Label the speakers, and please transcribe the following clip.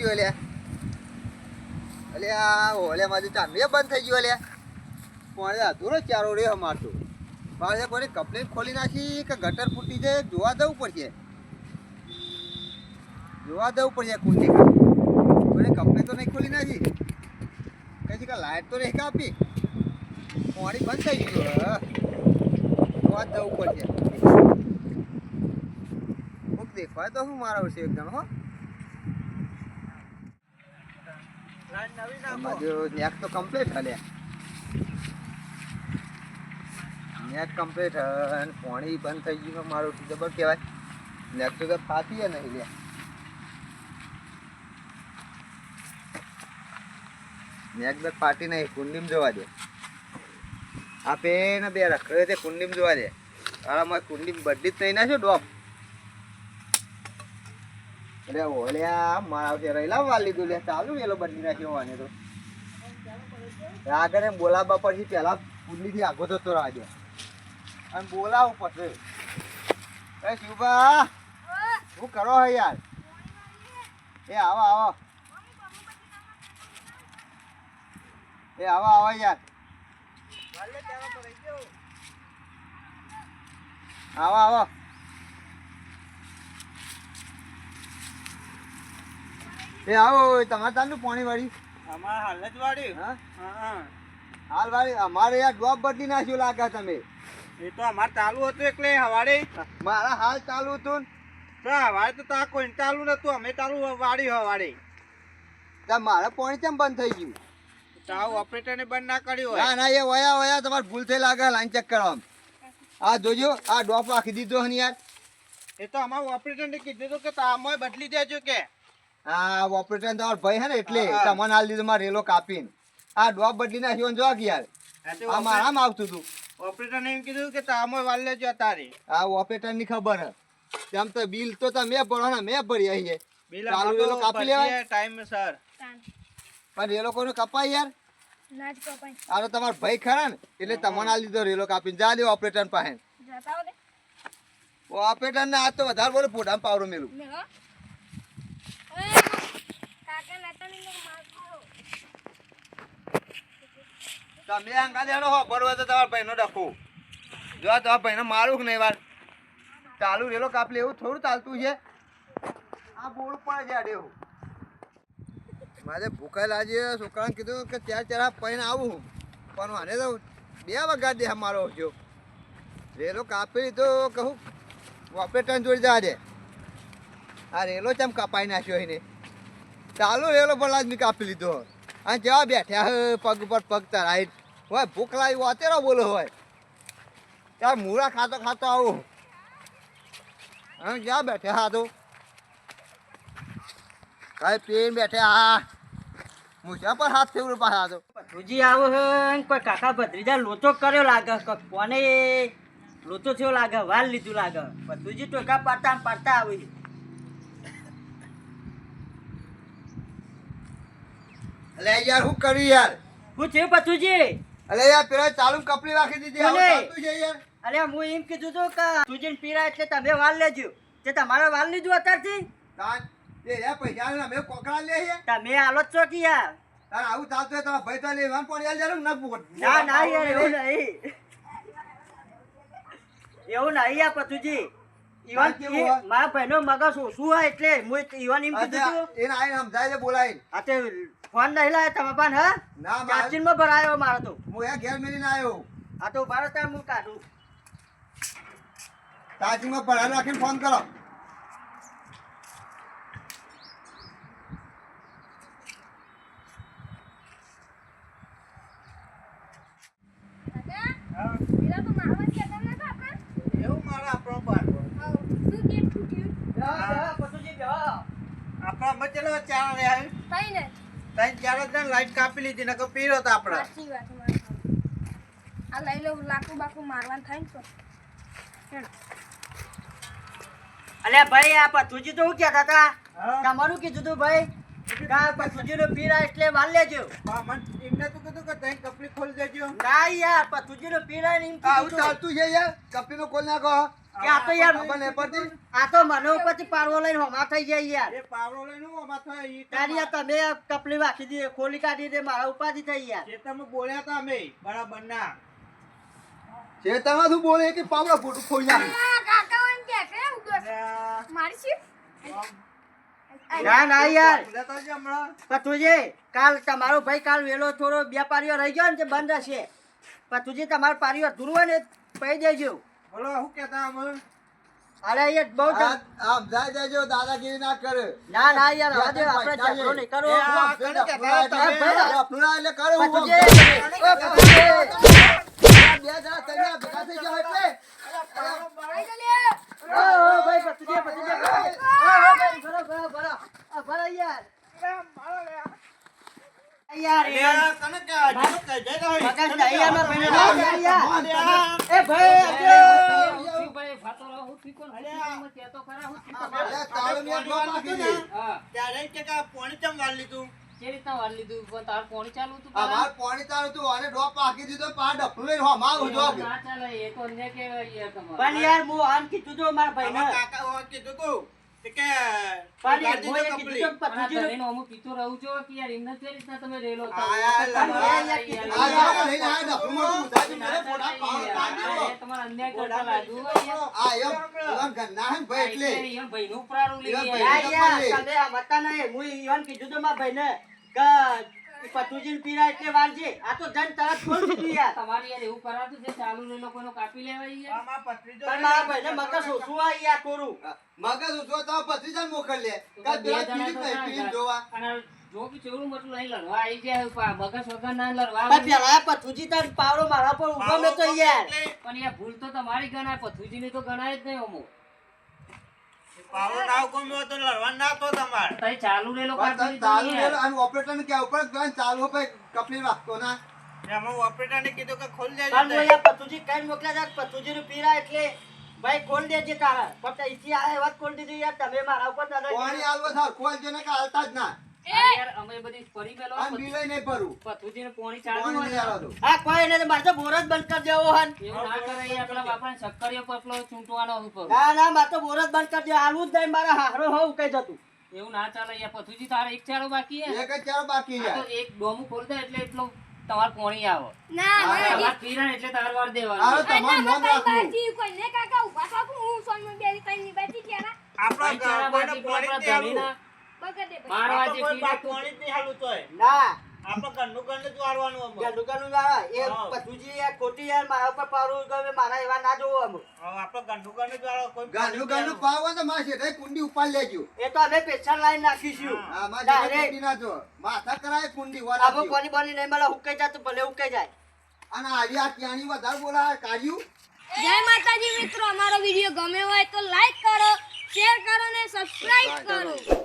Speaker 1: ગયો લે અલે આ ઓલે માજુ ચાંદે બંધ થઈ ગયો લે કોણે અધૂરો ચારો રે અમારતો મારે કોઈ કમ્પ્લેન ખોલી નાખી કે ગટર ફૂટી જાય જોવા જવું પડશે કુંડી કોઈ કમ્પ્લેન તો નહીં ખોલી નાખી કઈ કે લાઈટ તો નહીં કાપી પાણી બંધ થઈ ગયું જોવા જવું પડશે દેખાય તો હું મારા વિશે એકદમ હો નેક તો કમ્પ્લીટ હલે નેક કમ્પ્લીટ અને પાણી બંધ થઈ ગયું મારું જબર કહેવાય નેક તો ફાતી નહીં લે નેક તો ફાટી નહીં કુંડીમ જોવા દે આપે ને બે રખડે તે કુંડીમ જોવા દે તારા મારે કુંડીમ બદલી જ નહીં નાખ્યો ડોપ અરે ઓલ્યા મારા છે રહેલા વાલ લીધું લે ચાલુ વેલો બદલી નાખ્યો આને તો આગળ એમ બોલાવવા પછી પહેલા કુંડીથી આગો જતો રાજો અને બોલાવું પછી એ શિવભા શું કરો હે યાર એ આવો યાર આવો એ આવો તમારે તારનું પાણી વાળી
Speaker 2: અમારે હાલ જ વાળી
Speaker 1: હા
Speaker 2: હાલ
Speaker 1: વાળી અમારે યાર ડ્રોપ બદલી નાખ્યું લાગે તમે
Speaker 2: એ તો અમારે ચાલુ હતું એટલે હવાડે
Speaker 1: મારા હાલ ચાલુ હતું
Speaker 2: હવાડે તો તા કોઈ ચાલુ નતું અમે ચાલુ વાળી હવાડે
Speaker 1: મારે પાણી કેમ બંધ થઈ ગયું
Speaker 2: તાવ ઓપરેટર ને બંધ ના કર્યું હોય
Speaker 1: ના એ વયા તમારે ભૂલ થઈ લાગે લાઈન ચેક કરવામાં આ જોજો આ ડ્રોપ રાખી દીધો હે યાર
Speaker 2: એ તો અમારા ઓપરેટર ને કીધું હતું કે તામાં બદલી દેજો કે
Speaker 1: આ ઓપરેટર તમારો ભાઈ હે ને એટલે તમને હાલ દીધું મારે રેલો કાપીને આ ડ્રોપ બદલી નાખ્યો જો યાર આ મારામાં આવતું હતું
Speaker 2: ઓપરેટર ને એમ કીધું કે તામાં વાળ લેજો તારે
Speaker 1: આ ઓપરેટર ની ખબર હે તેમ તો બિલ તો તમે ભરો ને મેં ભરી આવીએ
Speaker 2: બિલ
Speaker 1: ચાલુ રેલો કાપી લેવાય
Speaker 2: ટાઈમ સર
Speaker 1: પણ રેલો કોને કપાય યાર
Speaker 3: ના જ કપાય
Speaker 1: આ તો તમારો ભાઈ ખરા ને એટલે તમને હાલ દીધો રેલો કાપીને જા દે ઓપરેટર પાસે
Speaker 3: જતા હો દે
Speaker 1: ઓપરેટર ને આ તો વધારે બોલે ફોટામાં પાવરો મેલું
Speaker 3: લે હો એ કાકા નટની માર ખાઓ
Speaker 1: તમે અંગા દેડો હો બરોબર તો તમારા ભાઈનો ડખો જો તમારા ભાઈને મારું કે નહીં વાર ચાલુ રેલો કાપલે એવું થોડું ચાલતું છે આ બોલ પડે છે આડે મારે ભૂખા લાગે છોકરાને કીધું કે ચાર પૈને આવું પણ મને તો 2 વાગ્યા દે મારો જો રેલો કાપી લીધો કહું ઓપરેટર જોડી જવા દે આ રેલો ચમ કાપાઈ નાખ્યો એને ચાલુ રેલો પણ લાજમી કાપી લીધો અને જેવા બેઠ્યા પગ ઉપર પગ તરાઈ હોય ભૂખ લાવી વાતેરો બોલો હોય ત્યાં મૂળા ખાતો આવું હા જ્યાં બેઠ્યા હા તો કાંઈ પીને બેઠ્યા હા મૂછા પર હાથ ફેવરો પાછા તો
Speaker 4: ભુજી આવો હે કોઈ કાકા ભત્રીજા લોચો કર્યો લાગે કોને લોચો થયો લાગે વાલ લીધું લાગે ભત્રીજી ટોકા પાડતા આવી
Speaker 1: અલે યાર શું કર્યું યાર
Speaker 4: હું છે ભત્રીજી
Speaker 1: અલે યાર પેલા ચાલુ કપડી રાખી દીધી હવે ચાલતું છે યાર
Speaker 4: અરે હું એમ કીધું હતું કે તુજીન પીરા એટલે તમે વાલ લેજો તે તમારે વાલ લીધું અત્યારથી
Speaker 1: તાન એ યાર પૈસા ને અમે કોકડા લે છે
Speaker 4: તમે આલો છો કે યાર
Speaker 1: તાર આવું ચાલતું હોય તમારા ભાઈ તો લેવાનું પણ યાર જરું ના પૂછ
Speaker 4: ના યાર એવું નહીં યાર ભત્રીજી ઈવન મારા ભાઈનો મગજ ઓછું હોય એટલે હું ઈવન એમ કીધું હતું
Speaker 1: એને આઈને સમજાય છે બોલાય
Speaker 4: આ તે ફોન નહીં લાયા તમે પણ હા
Speaker 1: ના
Speaker 4: ચાર્જિંગમાં ભરાયો મારો તો
Speaker 1: હું એ ઘેર મેલીને આવ્યો
Speaker 4: આ તો ભારત તાર હું કાઢું
Speaker 1: ચાર્જિંગમાં ભરા રાખીને ફોન કરો
Speaker 3: કાકા પેલા તો મારવા જતા નતા આપણે
Speaker 2: એવું મારા આપણો પર
Speaker 3: આવ શું ગેટ ફૂટ્યું
Speaker 2: આપણા મચેલો ચાર રહ્યા
Speaker 3: થઈ ને
Speaker 2: તઈ ચાર જ લાઈટ કાપી લીધી નકર પીરો તો આપડા
Speaker 3: સાચી વાત મારી આ લઈ લો લાકુ બાકુ મારવાનું થાય ને તો
Speaker 4: અલ્યા ભાઈ આ પતુજી તો શું કહેતા હતા
Speaker 2: હા.
Speaker 4: તમારું કીધું તું ભાઈ કા પતુજી નો પીરા એટલે વાલ લેજો
Speaker 2: એમને તો કીધું કે તઈ કપડી ખોલી દેજો
Speaker 4: ના યાર પતુજી નો પીરા ને એમ
Speaker 1: આવું
Speaker 4: કીધું તું.
Speaker 1: ચાલતું છે યાર કપડીનો કોલ નાખો
Speaker 4: કે આ તો યાર
Speaker 1: ખબર નહીં પડતી
Speaker 4: આ તો મને ઉપરથી પારવો લઈને હોમા થઈ જાય યાર
Speaker 2: એ પાવડો લઈને હું આમાં થાય ઈ
Speaker 4: તારી યાર તમે આ કપલી વાખી દી ખોલી કાઢી દે મારા ઉપાધિ થઈ યાર
Speaker 2: ખેતરમાં બોલ્યા તા અમે બરાબર ના
Speaker 1: ચેતનમાં શું બોલે કે પાવડા ફોટું ખોઈ નાખે
Speaker 3: આ કાકા ઓન કે ઉડો
Speaker 2: અલ્યા,
Speaker 3: મારી શીપ
Speaker 4: ના ના યાર
Speaker 2: બોલ્યા તા જે હમણાં
Speaker 4: પતુજી કાલ તમારો ભાઈ કાલ વેલો થોડો બે પારીઓ રહી ગયો ને તે બંધ હશે પતુજી તમારો પારીઓ અધૂરું હોય ને પહી દેજો
Speaker 2: બોલો શું કહેતા અમે
Speaker 4: અરે યાર બહુ
Speaker 1: આમ જાય દેજો દાદાગીરી ના કરે
Speaker 4: ના ના યાર હવે દે, આપણે ઝઘડો નહીં કરવો
Speaker 2: એ આ કને કહેતા હતા તમે?
Speaker 1: ડફલુડા એટલે કરું હું
Speaker 4: પતુજી,
Speaker 1: આમ
Speaker 4: ઓ પતુજી.
Speaker 1: બે જણા તૈયાર ભેગા થઈ જાઓ એટલે
Speaker 3: ભાઈ જલે
Speaker 4: ઓ ભાઈ પતુજી પતુજી ઓ ભાઈ ભરો આ ભરો યાર યાર
Speaker 2: અલ્યા, કને કે હજી તો કહી જાય તો હોય.
Speaker 4: મગજ નહીં યાર મારા ભાઈને ના યાર
Speaker 2: અલ્યા,
Speaker 4: એ ભાઈ
Speaker 1: અરે તાળું ને ડોક નાખી દે.
Speaker 2: ત્યારે એમ કે આ પોણી ચમ વાળી લીધું
Speaker 1: અમાર પાણી ચાલુ તું અને ડોક પાકી દીધો પા ડફલું લઈને હોમાં ઉજો
Speaker 4: પણ યાર હું આમ કીધું તો મારા ભાઈને
Speaker 2: આમાં કાકા ઓવા કીધું તું કે
Speaker 4: પણ
Speaker 2: ગાડી
Speaker 4: હું એ
Speaker 2: તો
Speaker 4: કીધું તો પતુજી
Speaker 1: આ જાઓ લઈને આ ડફલું મોટું ઉધારી મેરે પોડા પાવ કાઢ્યો આ એમ ગન્ના હે ભાઈ એટલે
Speaker 4: યાર તમે આ મતા નહીં હું ઈવન કીધું તો મારા ભાઈને કે પતુજી પીરા એટલે વાર છે આ તો જન તરત ખોલ દીધું યાર
Speaker 2: આમાં પથરી
Speaker 4: પણ મારા ભાઈને મગજ ઓછું આ યાર થોડું
Speaker 1: મગજ ઉઠો તો પત્રીજા મોકલ લે કા બે પીલી નહીં પીલી જોવા
Speaker 4: પણ પેલા પતુજી તાર પાવડો મારા પર ઉભો મેં તો યાર
Speaker 5: ભૂલ તો તમારી ગણાય પથુજી ની તો ગણાય જ નહીં અમુક
Speaker 2: પાવડો ના ગમ્યો તો લડવા ના તો તમારે
Speaker 5: તઈ ચાલુ રેલો
Speaker 1: પણ ચાલુ રેલો અને ઓપરેટર ને કે ઉપર ગન ચાલુ પે કપલી રાખતો ના
Speaker 2: એમાં ઓપરેટર ને કીધું કે ખોલ દેજો
Speaker 4: પણ હું યાર પતુજી કઈ મોકલ્યા હતા પતુજી નું પીરા એટલે ભાઈ ખોલ દેજે તારા પણ અહીંથી આ વાત ખોલ દીધી યાર તમે મારા ઉપર દાદા
Speaker 1: પાણી આલવો થાર ખોલ જે ને કે હાલતા જ ના
Speaker 5: યાર અમે બધી ફરી પેલો
Speaker 1: અને બિલય નહીં ભરું
Speaker 5: પથુજી ને પોણી ચાલુ
Speaker 1: પાણી નહીં
Speaker 5: હોય
Speaker 1: આલો દો
Speaker 4: હા કોઈ નહીં મારે તો બોર જ બંધ કરી દેવો હન
Speaker 5: એવું ના કરે આપણા બાપાને શક્કરીયો પટલો ચૂંટવાનો ઉપર
Speaker 4: ના ના મારે તો બોર જ બંધ કરી દે આલવું જ નહીં મારા હારો હોવું કઈ જતું
Speaker 5: એવું ના ચાલે યાર પથુજી તારે એક ચારો બાકી હે
Speaker 1: એક જ ચાર બાકી
Speaker 5: આ
Speaker 1: યાર
Speaker 5: તો એક ડોમું ખોલતા એટલે એટલો તમાર પોણી આવે
Speaker 3: ના ના
Speaker 5: તમાર પીરણ એટલે તાર વાર
Speaker 1: આરો
Speaker 5: દેવાનું
Speaker 1: તમાર મોન રાખવું
Speaker 3: કોઈ ને કાકા ઉભા થાકું હું સોનમાં બેરી કઈ ની બેઠી ત્યાં
Speaker 2: આપણા
Speaker 5: ચારા
Speaker 2: કોઈને
Speaker 5: બાકી
Speaker 2: પાણી જ નહીં
Speaker 5: ધણીના
Speaker 3: બગડે
Speaker 5: મારવા
Speaker 2: હાલું
Speaker 5: જે
Speaker 2: કોઈ
Speaker 5: પીરે
Speaker 2: પાણી જ નહીં હાલું તોય
Speaker 4: ના
Speaker 2: આપણે ઘરનું ઘરનું જ વાળવાનું અમે.
Speaker 4: દુકાન ના એ
Speaker 2: હા.
Speaker 4: પતુજી યાર ખોટી યાર મારા ઉપર પાવડું ગમે મારા એવા ના જોવો અમે
Speaker 2: હવે આપણે ઘરનું ઘરનું જ વાળો કોઈ
Speaker 1: ગાનું ગાનું પાવ હોય તો માં શેઠે કુંડી ઉપાડ લેજો
Speaker 4: એ તો અમે પેશન્ટ લાઈન નાખીશું
Speaker 1: હા માં શેઠે
Speaker 4: Direct.
Speaker 1: કુંડી ના જો માથા કરાય કુંડી
Speaker 4: આમાં
Speaker 1: વાળા
Speaker 4: પાણી પાણી નહીં મળે હુકાઈ જાય તો ભલે હુકાઈ જાય
Speaker 1: અને આવી આ ત્યાંની વધારે બોલા કાઢ્યું
Speaker 3: જય માતાજી મિત્રો અમારો વિડિયો ગમ્યો હોય તો લાઈક કરો શેર કરો ને સબસ્ક્રાઇબ કરો